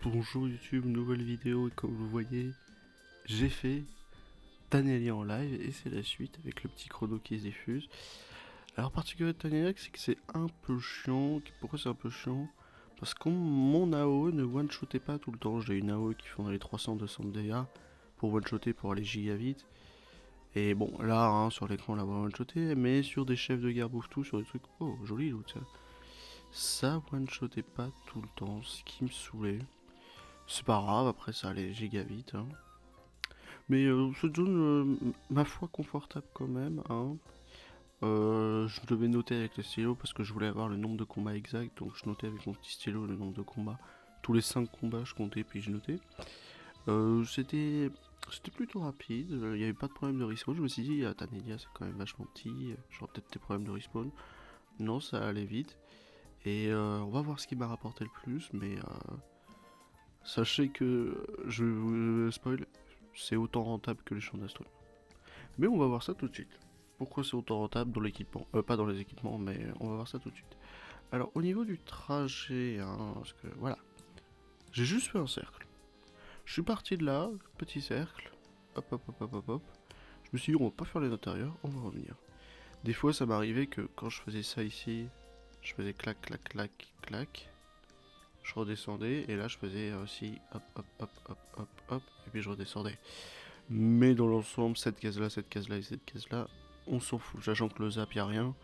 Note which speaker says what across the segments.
Speaker 1: Bonjour YouTube, nouvelle vidéo et comme vous voyez, j'ai fait Tannelia en live et c'est la suite avec le petit chrono qui se diffuse. Alors particulier de Tannelia, c'est que c'est un peu chiant. Pourquoi c'est un peu chiant? Parce que mon AO ne one-shotait pas tout le temps. J'ai une AO qui font dans les 300-200 de dégâts pour one-shotter pour aller giga vite. Et bon là hein, sur l'écran on la voit one-shotter, mais sur des chefs de guerre bouffe tout, sur des trucs, oh joli loot ça one-shotait pas tout le temps, ce qui me saoulait. C'est pas grave, après ça allait giga vite. Hein. Mais cette zone, ma foi, confortable quand même. Hein. Je devais noter avec le stylo parce que je voulais avoir le nombre de combats exact. Donc je notais avec mon petit stylo le nombre de combats. Tous les 5 combats, je comptais puis je notais. C'était plutôt rapide. Il n'y avait pas de problème de respawn. Je me suis dit, ah, Tannelia, c'est quand même vachement petit. J'aurais peut-être des problèmes de respawn. Non, ça allait vite. Et on va voir ce qui m'a rapporté le plus. Mais sachez que, je vous spoil, c'est autant rentable que les champs d'astro. Mais on va voir ça tout de suite. Pourquoi c'est autant rentable dans l'équipement pas dans les équipements, mais on va voir ça tout de suite. Alors au niveau du trajet, hein, parce que voilà, j'ai juste fait un cercle. Je suis parti de là, petit cercle, hop hop hop hop hop hop. Je me suis dit on va pas faire les intérieurs, on va revenir. Des fois ça m'arrivait que quand je faisais ça ici, je faisais clac clac clac clac. Je redescendais et là je faisais aussi hop hop hop hop hop hop et puis je redescendais. Mais dans l'ensemble, cette case-là, cette case-là et cette case-là, on s'en fout. Sachant que le zap, y a rien.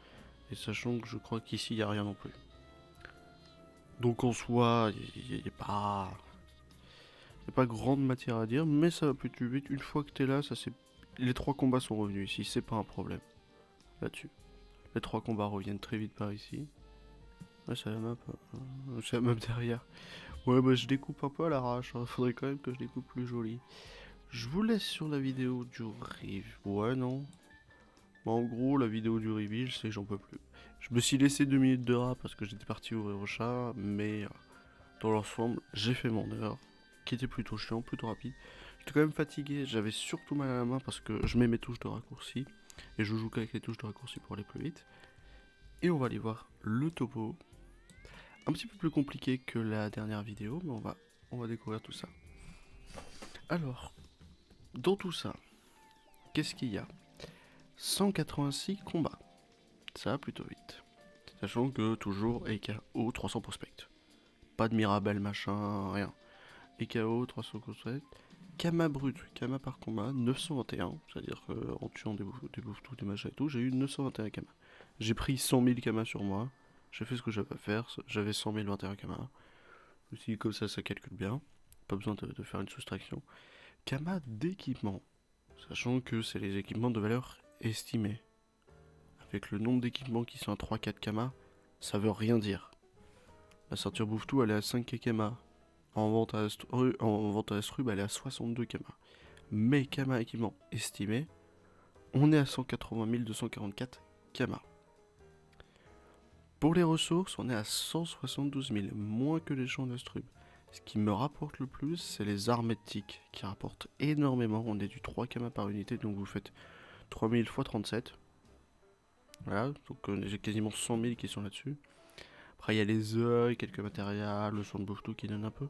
Speaker 1: Et sachant que je crois qu'ici, y a rien non plus. Donc en soi, il n'y a pas grande matière à dire, mais ça va plutôt vite. Une fois que t'es là, les 3 combats sont revenus ici, c'est pas un problème. Là-dessus. Les 3 combats reviennent très vite par ici. Ouais, c'est la map. C'est la map derrière. Ouais, bah je découpe un peu à l'arrache. Hein. Faudrait quand même que je découpe plus joli. Je vous laisse sur la vidéo du rive. Ouais, non. Bah, en gros, la vidéo du reveal, c'est que j'en peux plus. Je me suis laissé 2 minutes de rap parce que j'étais parti ouvrir au chat, mais dans l'ensemble, j'ai fait mon heure, qui était plutôt chiant, plutôt rapide. J'étais quand même fatigué, j'avais surtout mal à la main parce que je mets mes touches de raccourci, et je joue qu'avec les touches de raccourci pour aller plus vite. Et on va aller voir le topo. Un petit peu plus compliqué que la dernière vidéo, mais on va découvrir tout ça. Alors, dans tout ça, qu'est-ce qu'il y a 186 combats. Ça va plutôt vite. Sachant que toujours EKO 300 prospects. Pas de Mirabelle machin, rien. EKO 300 prospects. Kama brut, Kama par combat, 921. C'est-à-dire qu'en tuant des bouffes tout, des machins et tout, j'ai eu 921 Kama. J'ai pris 100 000 Kama sur moi. J'ai fait ce que j'avais à faire. J'avais 100 021 Kama. Je me suis dit comme ça calcule bien. Pas besoin de faire une soustraction. Kama d'équipement. Sachant que c'est les équipements de valeur estimée. Avec le nombre d'équipements qui sont à 3-4 Kama, ça veut rien dire. La ceinture bouffe tout, elle est à 5 Kama. En vente à Astrub, elle est à 62 Kama. Mais Kama équipement estimé, on est à 180 244 Kama. Pour les ressources, on est à 172 000, moins que les champs d'Astrub. Ce qui me rapporte le plus, c'est les armétiques, qui rapportent énormément. On est du 3 Kama par unité, donc vous faites 3000 x 37. Voilà, donc j'ai quasiment 100 000 qui sont là-dessus. Après, il y a les œils, quelques matériels, le son de bouffe tout qui donne un peu.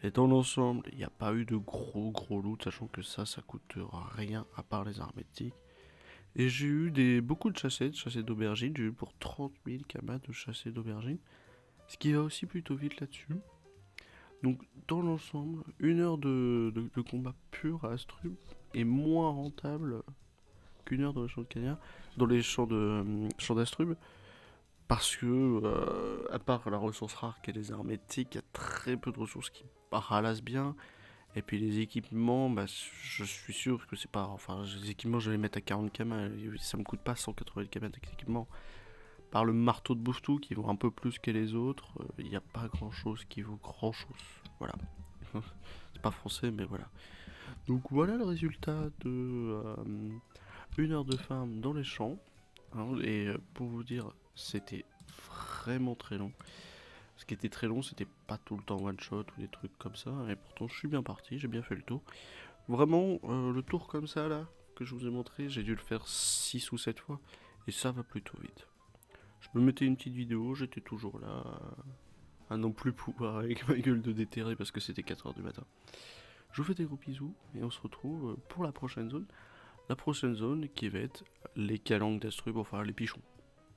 Speaker 1: Et dans l'ensemble, il n'y a pas eu de gros loot, sachant que ça coûte rien à part les armétiques. Et j'ai eu beaucoup de chassés d'aubergines. J'ai eu pour 30 000 kamas de chassés d'aubergines. Ce qui va aussi plutôt vite là-dessus. Donc, dans l'ensemble, 1 heure de combat pur à Astrub est moins rentable qu'une heure dans les champs de Cagnard, dans les champs d'Astrub. Parce que, à part la ressource rare qui est les hermétiques, il y a très peu de ressources qui ralassent bien. Et puis les équipements, bah, je suis sûr que c'est pas. Enfin, les équipements, je vais les mettre à 40 km. Ça me coûte pas 180 km avec les équipements. Par le marteau de bouffe-tout qui vaut un peu plus que les autres, il n'y a pas grand chose qui vaut grand chose. Voilà. C'est pas français, mais voilà. Donc voilà le résultat de 1 heure de farm dans les champs. Hein, et pour vous dire, c'était vraiment très long. Ce qui était très long, c'était pas tout le temps one shot ou des trucs comme ça. Et pourtant, je suis bien parti, j'ai bien fait le tour. Vraiment, le tour comme ça là, que je vous ai montré, j'ai dû le faire 6 ou 7 fois. Et ça va plutôt vite. Je me mettais une petite vidéo, j'étais toujours là à non plus pouvoir avec ma gueule de déterré parce que c'était 4h du matin. Je vous fais des gros bisous et on se retrouve pour la prochaine zone. La prochaine zone qui va être les calanques d'Astrub, enfin les pichons.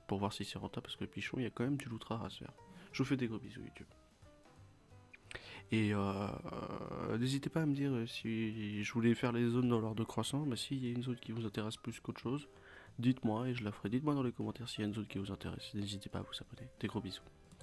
Speaker 1: Pour voir si c'est rentable parce que les pichons, il y a quand même du loot rare à se faire. Je vous fais des gros bisous YouTube. Et n'hésitez pas à me dire si je voulais faire les zones dans l'ordre de croissant. Mais s'il y a une zone qui vous intéresse plus qu'autre chose, dites-moi et je la ferai. Dites-moi dans les commentaires s'il y a une zone qui vous intéresse. N'hésitez pas à vous abonner. Des gros bisous.